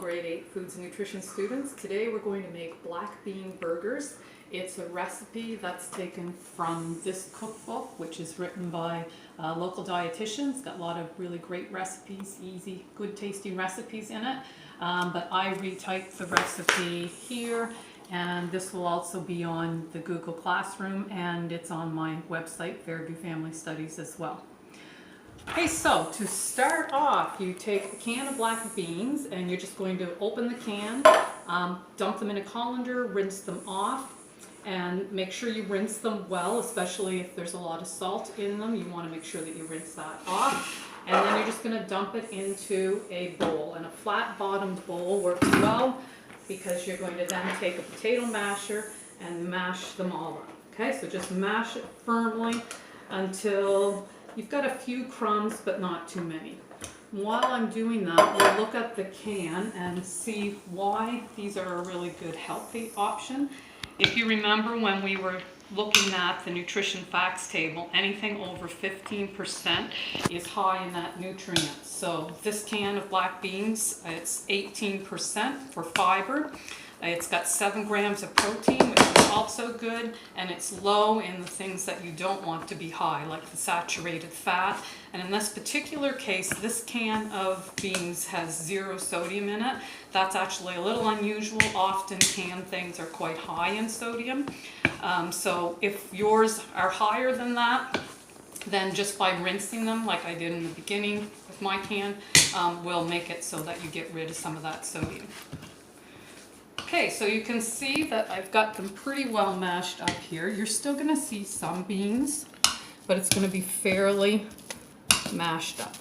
grade 8 foods and nutrition students. Today we're going to make black bean burgers. It's a recipe that's taken from this cookbook, which is written by local dietitians. It's got a lot of really great recipes, easy, good tasting recipes in it. But I retyped the recipe here, and this will also be on the Google Classroom, and it's on my website, Fairview Family Studies, as well. Okay, so to start off, you take a can of black beans and you're just going to open the can, dump them in a colander, rinse them off, and make sure you rinse them well, especially if there's a lot of salt in them. You want to make sure that you rinse that off. And then you're just going to dump it into a bowl. And a flat bottomed bowl works well because you're going to then take a potato masher and mash them all up. Okay, so just mash it firmly until you've got a few crumbs, but not too many. While I'm doing that, we'll look at the can and see why these are a really good healthy option. If you remember when we were looking at the nutrition facts table, anything over 15% is high in that nutrient. So this can of black beans, it's 18% for fiber. It's got 7 grams of protein, which is also good, and it's low in the things that you don't want to be high, like the saturated fat. And in this particular case, this can of beans has 0 sodium in it. That's actually a little unusual. Often canned things are quite high in sodium. So if yours are higher than that, then just by rinsing them, like I did in the beginning with my can, will make it so that you get rid of some of that sodium. Okay, so you can see that I've got them pretty well mashed up here. You're still going to see some beans, but it's going to be fairly mashed up.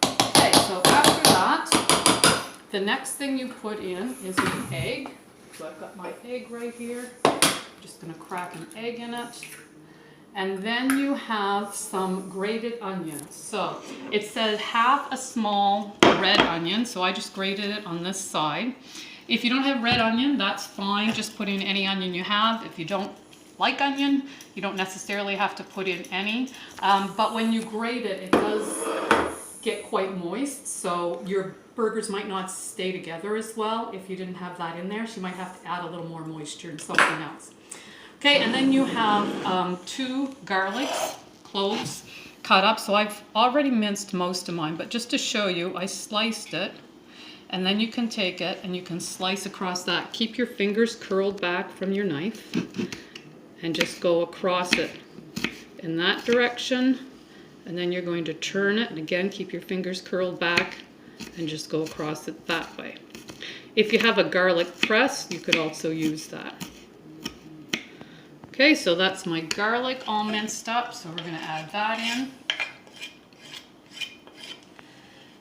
Okay, so after that, the next thing you put in is an egg. So I've got my egg right here. I'm just going to crack an egg in it. And then you have some grated onions. So it said half a small red onion, so I just grated it on this side. If you don't have red onion, that's fine. Just put in any onion you have. If you don't like onion, you don't necessarily have to put in any. But when you grate it, it does get quite moist, so your burgers might not stay together as well if you didn't have that in there. So you might have to add a little more moisture and something else. Okay, and then you have 2 garlics, cloves, cut up. So I've already minced most of mine, but just to show you, I sliced it, and then you can take it and you can slice across that. Keep your fingers curled back from your knife and just go across it in that direction, and then you're going to turn it, and again, keep your fingers curled back and just go across it that way. If you have a garlic press, you could also use that. Okay, so that's my garlic all minced up, so we're going to add that in.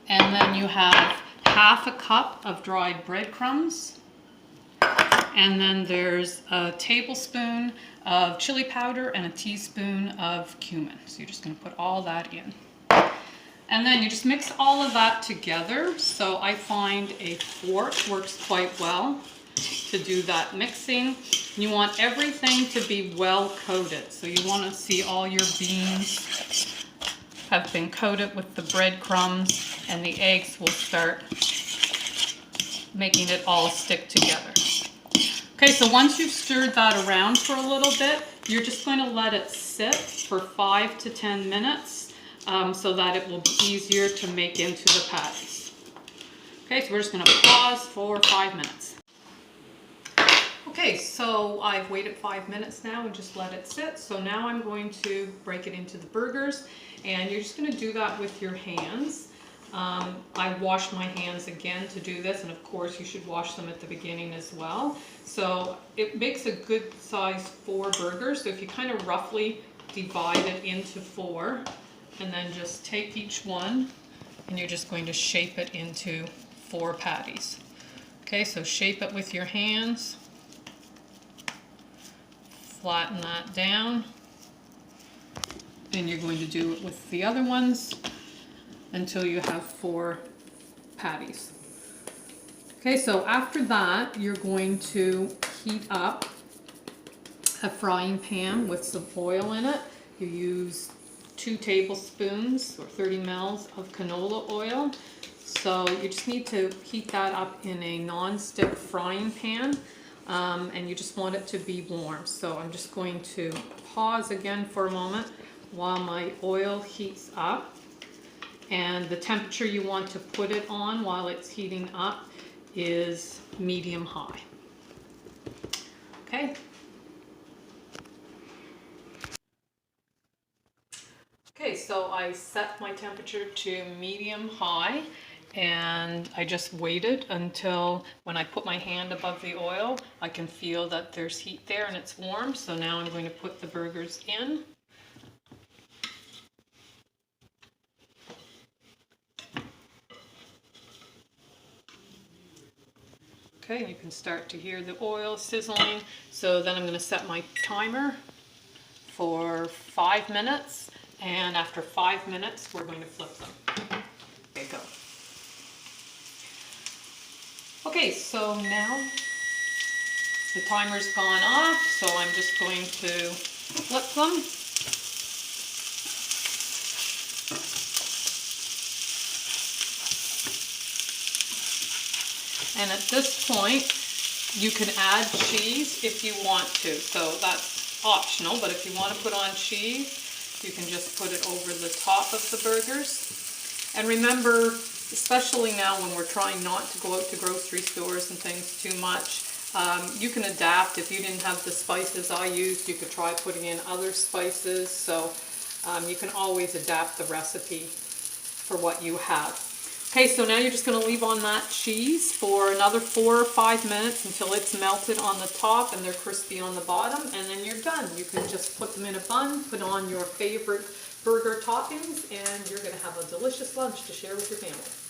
And then you have half a cup of dried breadcrumbs. And then there's a tablespoon of chili powder and a teaspoon of cumin. So you're just going to put all that in. And then you just mix all of that together. So I find a fork works quite well to do that mixing. You want everything to be well coated. So you want to see all your beans have been coated with the breadcrumbs, and the eggs will start making it all stick together. Okay, so once you've stirred that around for a little bit, you're just going to let it sit for 5 to 10 minutes so that it will be easier to make into the patties. Okay, so we're just going to pause for 5 minutes. Okay, so I've waited 5 minutes now and just let it sit. So now I'm going to break it into the burgers, and you're just going to do that with your hands. I washed my hands again to do this, and of course you should wash them at the beginning as well. So it makes a good size 4 burgers. So if you kind of roughly divide it into 4, and then just take each one, and you're just going to shape it into 4 patties. Okay, so shape it with your hands. Flatten that down. Then you're going to do it with the other ones until you have 4 patties. Okay, so after that, you're going to heat up a frying pan with some oil in it. You use 2 tablespoons or 30 ml of canola oil. So you just need to heat that up in a non-stick frying pan, and you just want it to be warm. So I'm just going to pause again for a moment while my oil heats up. And the temperature you want to put it on while it's heating up is medium-high. Okay. Okay, so I set my temperature to medium-high, and I just waited until when I put my hand above the oil, I can feel that there's heat there and it's warm. So now I'm going to put the burgers in. Okay, you can start to hear the oil sizzling. So then I'm going to set my timer for 5 minutes, and after 5 minutes we're going to flip them. Okay, go. Okay, so now the timer's gone off, so I'm just going to flip them. And at this point, you can add cheese if you want to. So that's optional, but if you want to put on cheese, you can just put it over the top of the burgers. And remember, especially now when we're trying not to go out to grocery stores and things too much, you can adapt. If you didn't have the spices I used, you could try putting in other spices. So you can always adapt the recipe for what you have. Okay, so now you're just going to leave on that cheese for another 4 or 5 minutes until it's melted on the top and they're crispy on the bottom, and then you're done. You can just put them in a bun, put on your favorite burger toppings, and you're going to have a delicious lunch to share with your family.